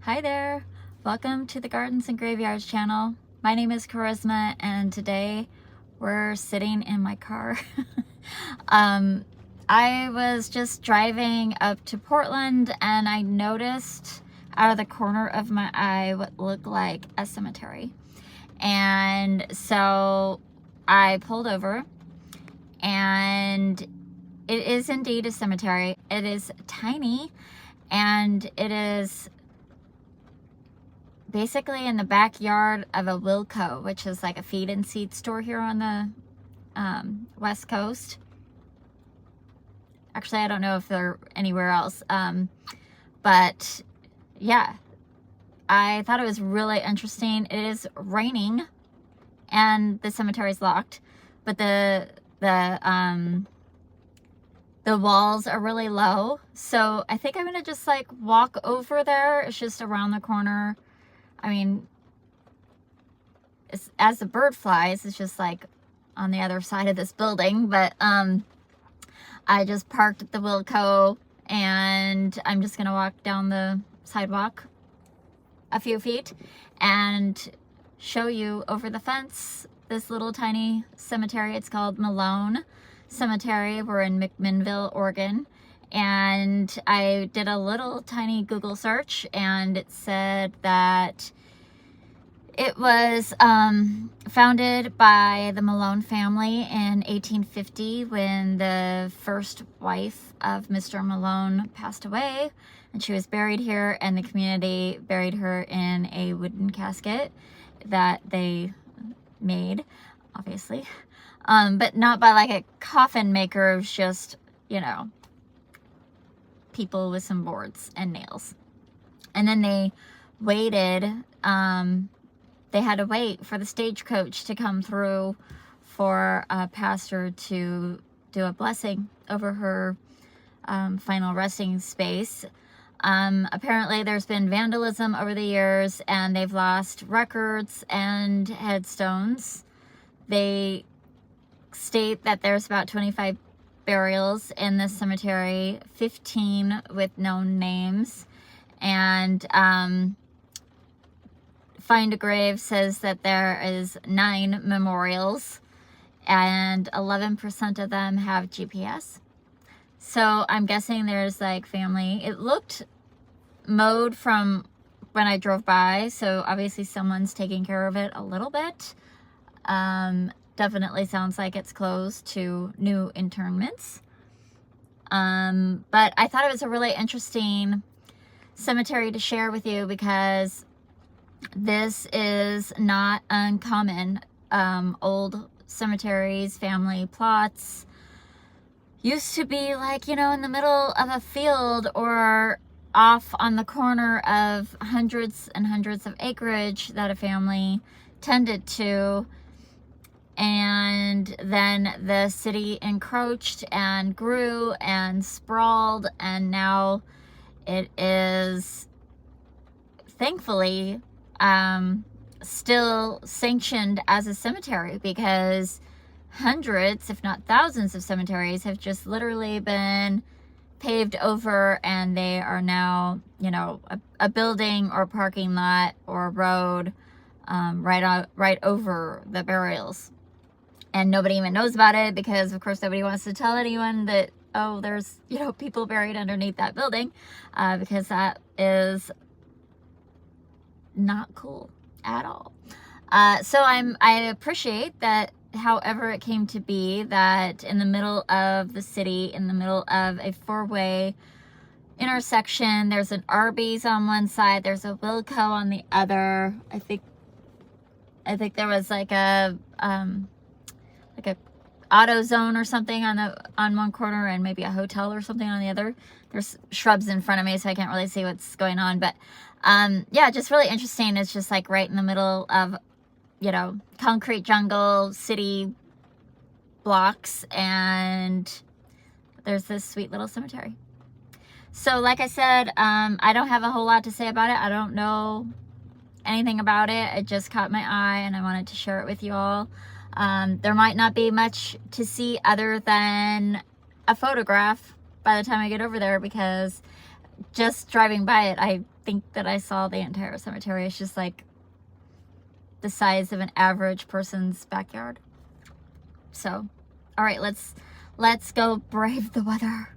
Hi there, welcome to the Gardens and Graveyards channel. My name is Charisma and today we're sitting in my car. I was just driving up to Portland and I noticed out of the corner of my eye what looked like a cemetery. And so I pulled over, and it is indeed a cemetery. It is tiny and it is basically in the backyard of a Wilco, which is like a feed and seed store here on the West Coast. Actually, I don't know if they're anywhere else. But yeah, I thought it was really interesting. It is raining and the cemetery's locked, but the walls are really low. So I think I'm gonna just like walk over there. It's just around the corner. I mean, as the bird flies, it's just like on the other side of this building. But I just parked at the Wilco and I'm just gonna walk down the sidewalk a few feet and show you over the fence this little tiny cemetery. It's called Malone Cemetery. We're in McMinnville, Oregon. And I did a little tiny Google search and it said that it was founded by the Malone family in 1850 when the first wife of Mr. Malone passed away, and she was buried here, and the community buried her in a wooden casket that they made, obviously, but not by like a coffin maker. It was just, you know, people with some boards and nails. And then they waited, they had to wait for the stagecoach to come through for a pastor to do a blessing over her final resting space. Apparently there's been vandalism over the years and they've lost records and headstones. They state that there's about 25 burials in this cemetery, 15 with known names, and Find a Grave says that there is 9 memorials and 11% of them have GPS. So I'm guessing there's like family. It looked mowed from when I drove by, so obviously someone's taking care of it a little bit. Definitely sounds like it's closed to new internments. But I thought it was a really interesting cemetery to share with you because this is not uncommon. Old cemeteries, family plots used to be like, you know, in the middle of a field or off on the corner of hundreds and hundreds of acreage that a family tended to. And then the city encroached and grew and sprawled, and now it is thankfully still sanctioned as a cemetery, because hundreds, if not thousands, of cemeteries have just literally been paved over, and they are now, you know, a building or parking lot or a road right over the burials. And nobody even knows about it because, of course, nobody wants to tell anyone that, oh, there's, you know, people buried underneath that building, because that is not cool at all. So I appreciate that, however it came to be, that in the middle of the city, in the middle of a 4-way intersection, there's an Arby's on one side, there's a Wilco on the other. I think there was like a AutoZone or something on one corner, and maybe a hotel or something on the other. There's shrubs in front of me, so I can't really see what's going on, but yeah, just really interesting. It's just like right in the middle of, you know, concrete jungle, city blocks, and there's this sweet little cemetery. So like I said, I don't have a whole lot to say about it. I don't know anything about it. It just caught my eye and I wanted to share it with you all. There might not be much to see other than a photograph by the time I get over there, because just driving by it, I think that I saw the entire cemetery. It's just like the size of an average person's backyard. So, all right, let's go brave the weather.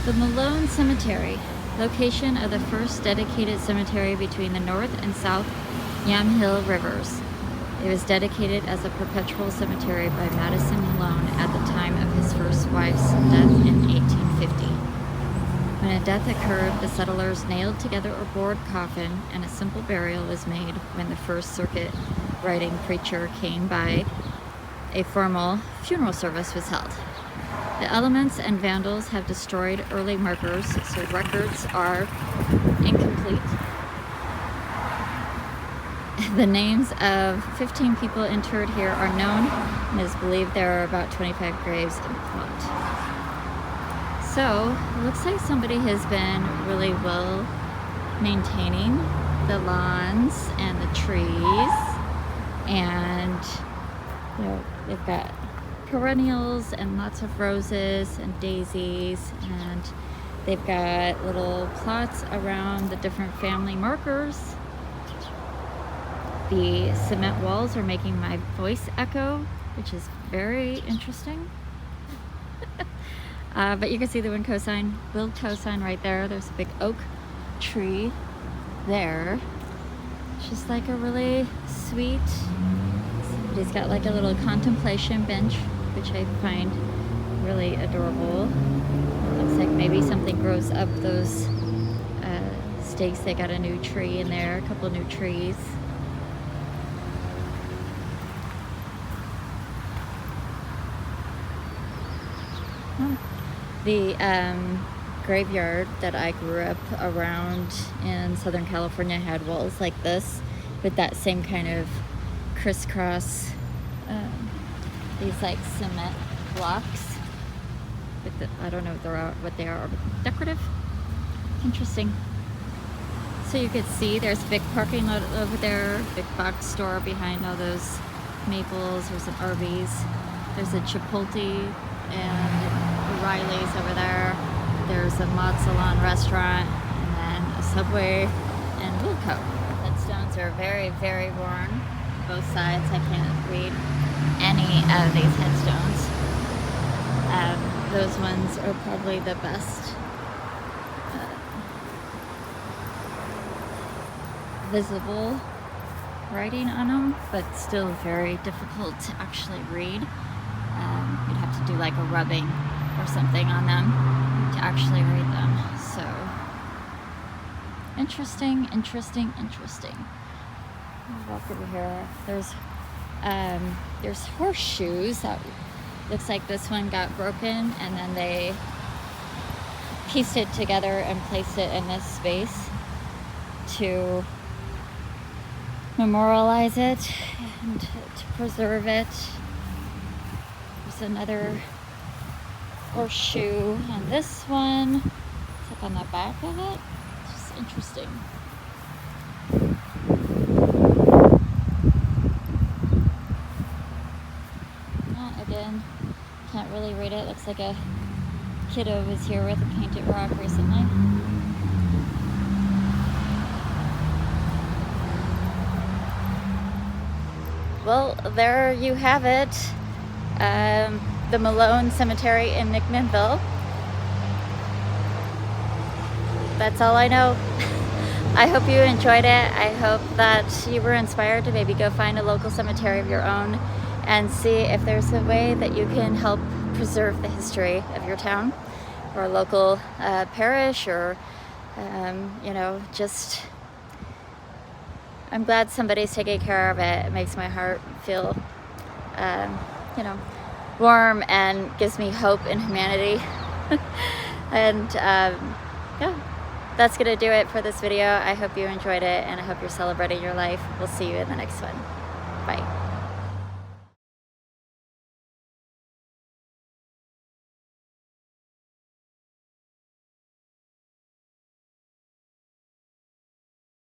The Malone Cemetery, location of the first dedicated cemetery between the North and South Yamhill Rivers. It was dedicated as a perpetual cemetery by Madison Malone at the time of his first wife's death in 1850. When a death occurred, the settlers nailed together a board coffin and a simple burial was made. When the first circuit riding preacher came by, a formal funeral service was held. The elements and vandals have destroyed early markers, so records are incomplete. The names of 15 people interred here are known, and it is believed there are about 25 graves in the plot. So, it looks like somebody has been really well maintaining the lawns and the trees, and you know, they've got perennials and lots of roses and daisies, and they've got little plots around the different family markers. The cement walls are making my voice echo, which is very interesting. But you can see the Wilco sign right there. There's a big oak tree there. It's just like a really sweet, somebody's got like a little contemplation bench, which I find really adorable. It looks like maybe something grows up those stakes. They got a new tree in there, a couple new trees. The graveyard that I grew up around in Southern California had walls like this with that same kind of crisscross, these like cement blocks with the, I don't know what they are, but decorative. Interesting. So you could see there's a big parking lot over there, big box store behind all those maples. There's an Arby's, there's a Chipotle and O'Reilly's over there. There's a Mod Salon restaurant, and then a Subway and Wilco. Headstones are very, very worn. Both sides. I can't read any of these headstones. Those ones are probably the best visible writing on them, but still very difficult to actually read. You'd have to do like a rubbing or something on them to actually read them. So interesting. Walk over here. There's horseshoes. That looks like this one got broken, and then they pieced it together and placed it in this space to memorialize it and to preserve it. There's another horseshoe on this one. It's like on the back of it. It's just interesting. Again, can't really read it. Looks like a kiddo was here with a painted rock recently. Well, there you have it. The Malone Cemetery in McMinnville. That's all I know. I hope you enjoyed it. I hope that you were inspired to maybe go find a local cemetery of your own and see if there's a way that you can help preserve the history of your town or local parish, or just I'm glad somebody's taking care of it. It makes my heart feel warm and gives me hope in humanity. And yeah, that's gonna do it for this video. I hope you enjoyed it, and I hope you're celebrating your life. We'll see you in the next one. Bye.